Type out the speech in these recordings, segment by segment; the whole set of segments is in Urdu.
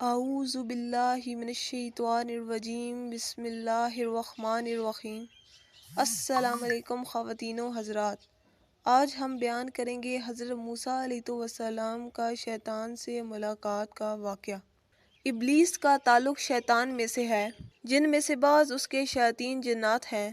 اعوذ باللہ من الشیطان الرجیم بسم اللہ الرحمن الرحیم۔ السلام علیکم خواتین و حضرات، آج ہم بیان کریں گے حضرت موسیٰ علیہ السلام کا شیطان سے ملاقات کا واقعہ۔ ابلیس کا تعلق شیطان میں سے ہے، جن میں سے بعض اس کے شیاطین جنات ہیں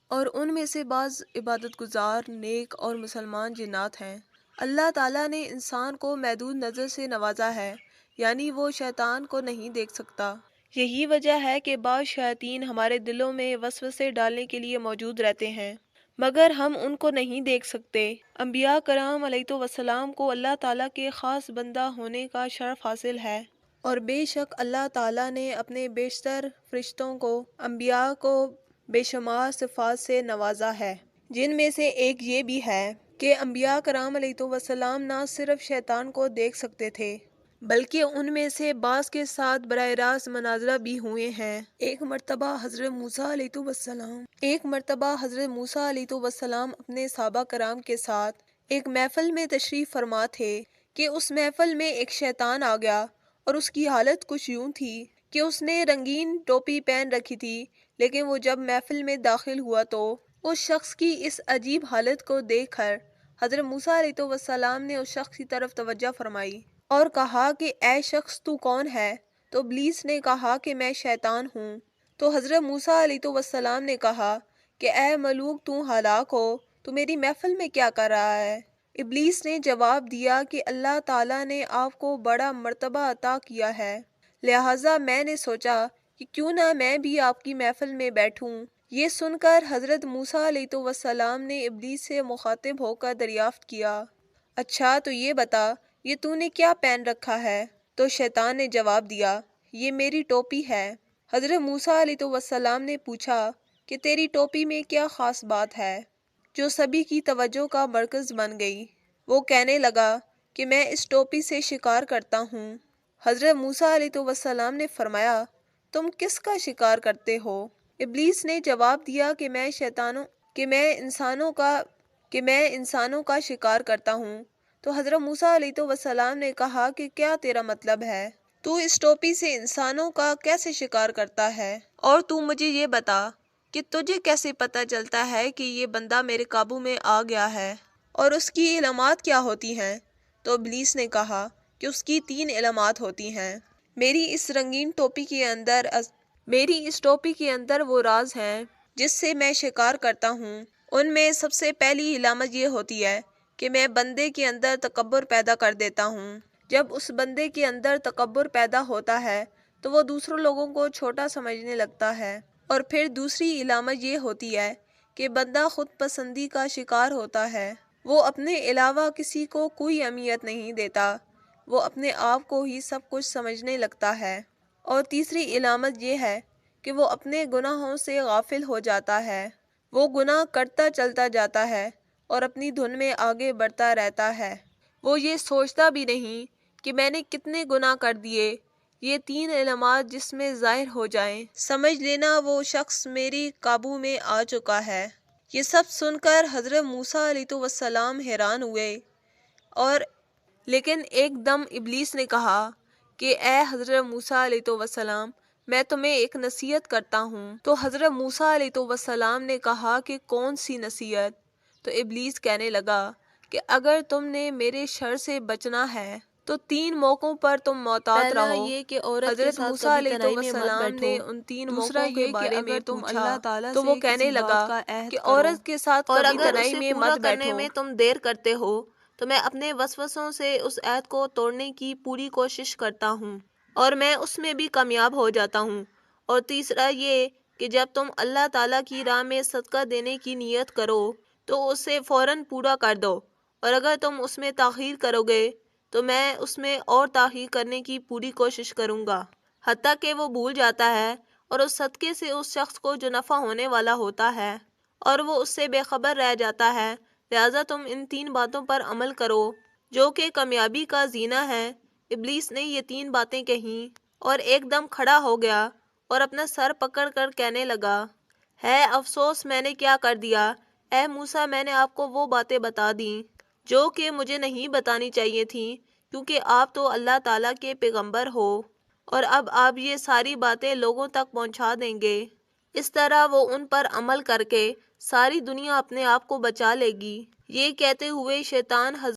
اور ان میں سے بعض عبادت گزار نیک اور مسلمان جنات ہیں۔ اللہ تعالیٰ نے انسان کو محدود نظر سے نوازا ہے، یعنی وہ شیطان کو نہیں دیکھ سکتا۔ یہی وجہ ہے کہ بعض شیاطین ہمارے دلوں میں وسوسے ڈالنے کے لیے موجود رہتے ہیں، مگر ہم ان کو نہیں دیکھ سکتے۔ انبیاء کرام علیہ السلام کو اللہ تعالیٰ کے خاص بندہ ہونے کا شرف حاصل ہے، اور بے شک اللہ تعالیٰ نے اپنے بیشتر فرشتوں کو، انبیاء کو بے شمار صفات سے نوازا ہے، جن میں سے ایک یہ بھی ہے کہ انبیاء کرام علیہ السلام نہ صرف شیطان کو دیکھ سکتے تھے، بلکہ ان میں سے بعض کے ساتھ براہ راست مناظرہ بھی ہوئے ہیں۔ ایک مرتبہ حضرت موسیٰ علیہ السلام اپنے صحابہ کرام کے ساتھ ایک محفل میں تشریف فرما تھے کہ اس محفل میں ایک شیطان آ گیا، اور اس کی حالت کچھ یوں تھی کہ اس نے رنگین ٹوپی پہن رکھی تھی، لیکن وہ جب محفل میں داخل ہوا تو اس شخص کی اس عجیب حالت کو دیکھ کر حضرت موسیٰ علیہ السلام نے اس شخص کی طرف توجہ فرمائی اور کہا کہ اے شخص، تو کون ہے؟ تو ابلیس نے کہا کہ میں شیطان ہوں۔ تو حضرت موسیٰ علیہ السلام نے کہا کہ اے ملوک، تو ہلاک ہو، تو میری محفل میں کیا کر رہا ہے؟ ابلیس نے جواب دیا کہ اللہ تعالیٰ نے آپ کو بڑا مرتبہ عطا کیا ہے، لہٰذا میں نے سوچا کہ کیوں نہ میں بھی آپ کی محفل میں بیٹھوں۔ یہ سن کر حضرت موسیٰ علیہ السلام نے ابلیس سے مخاطب ہو کر دریافت کیا، اچھا تو یہ بتا، یہ تو نے کیا پہن رکھا ہے؟ تو شیطان نے جواب دیا، یہ میری ٹوپی ہے۔ حضرت موسیٰ علیہ السلام نے پوچھا کہ تیری ٹوپی میں کیا خاص بات ہے جو سبھی کی توجہ کا مرکز بن گئی؟ وہ کہنے لگا کہ میں اس ٹوپی سے شکار کرتا ہوں۔ حضرت موسیٰ علیہ السلام نے فرمایا، تم کس کا شکار کرتے ہو؟ ابلیس نے جواب دیا کہ میں انسانوں کا شکار کرتا ہوں۔ تو حضرت موسیٰ علیہ السلام نے کہا کہ کیا تیرا مطلب ہے؟ تو اس ٹوپی سے انسانوں کا کیسے شکار کرتا ہے؟ اور تو مجھے یہ بتا کہ تجھے کیسے پتہ چلتا ہے کہ یہ بندہ میرے قابو میں آ گیا ہے، اور اس کی علامات کیا ہوتی ہیں؟ تو ابلیس نے کہا کہ اس کی 3 علامات ہوتی ہیں۔ میری اس ٹوپی کے اندر وہ راز ہیں جس سے میں شکار کرتا ہوں۔ ان میں سب سے پہلی علامت یہ ہوتی ہے کہ میں بندے کے اندر تکبر پیدا کر دیتا ہوں۔ جب اس بندے کے اندر تکبر پیدا ہوتا ہے تو وہ دوسروں لوگوں کو چھوٹا سمجھنے لگتا ہے۔ اور پھر دوسری علامت یہ ہوتی ہے کہ بندہ خود پسندی کا شکار ہوتا ہے، وہ اپنے علاوہ کسی کو کوئی اہمیت نہیں دیتا، وہ اپنے آپ کو ہی سب کچھ سمجھنے لگتا ہے۔ اور تیسری علامت یہ ہے کہ وہ اپنے گناہوں سے غافل ہو جاتا ہے، وہ گناہ کرتا چلتا جاتا ہے اور اپنی دھن میں آگے بڑھتا رہتا ہے، وہ یہ سوچتا بھی نہیں کہ میں نے کتنے گناہ کر دیے۔ یہ 3 علامات جس میں ظاہر ہو جائیں، سمجھ لینا وہ شخص میری قابو میں آ چکا ہے۔ یہ سب سن کر حضرت موسیٰ علیہ السلام حیران ہوئے، لیکن ایک دم ابلیس نے کہا کہ اے حضرت موسیٰ علیہ السلام، میں تمہیں ایک نصیحت کرتا ہوں۔ تو حضرت موسیٰ علیہ السلام نے کہا کہ کون سی نصیحت؟ تو ابلیس کہنے لگا کہ اگر تم نے میرے شر سے بچنا ہے تو 3 موقعوں پر تم محتاط رہو۔ پہلا یہ کہ حضرت موسیٰ علیہ السلام نے ان 3 موقعوں کے بارے میں پوچھا تو وہ کہنے لگا کہ عورت کے ساتھ کبھی تنہائی میں مت بیٹھو، میں تم دیر کرتے ہو تو میں اپنے وسوسوں سے اس عہد کو توڑنے کی پوری کوشش کرتا ہوں اور میں اس میں بھی کامیاب ہو جاتا ہوں۔ اور تیسرا یہ کہ جب تم اللہ تعالیٰ کی راہ میں صدقہ دینے کی نیت کرو تو اسے فوراً پورا کر دو، اور اگر تم اس میں تاخیر کرو گے تو میں اس میں اور تاخیر کرنے کی پوری کوشش کروں گا، حتیٰ کہ وہ بھول جاتا ہے اور اس صدقے سے اس شخص کو جو نفع ہونے والا ہوتا ہے اور وہ اس سے بے خبر رہ جاتا ہے۔ لہٰذا تم ان 3 باتوں پر عمل کرو جو کہ کامیابی کا زینہ ہے۔ ابلیس نے یہ 3 باتیں کہیں اور ایک دم کھڑا ہو گیا اور اپنا سر پکڑ کر کہنے لگا، ہے افسوس میں نے کیا کر دیا، اے موسیٰ، میں نے آپ کو وہ باتیں بتا دیں جو کہ مجھے نہیں بتانی چاہیے تھیں، کیونکہ آپ تو اللہ تعالیٰ کے پیغمبر ہو۔ اور اب آپ یہ ساری باتیں لوگوں تک پہنچا دیں گے۔ اس طرح وہ ان پر عمل کر کے ساری دنیا اپنے آپ کو بچا لے گی۔ یہ کہتے ہوئے شیطان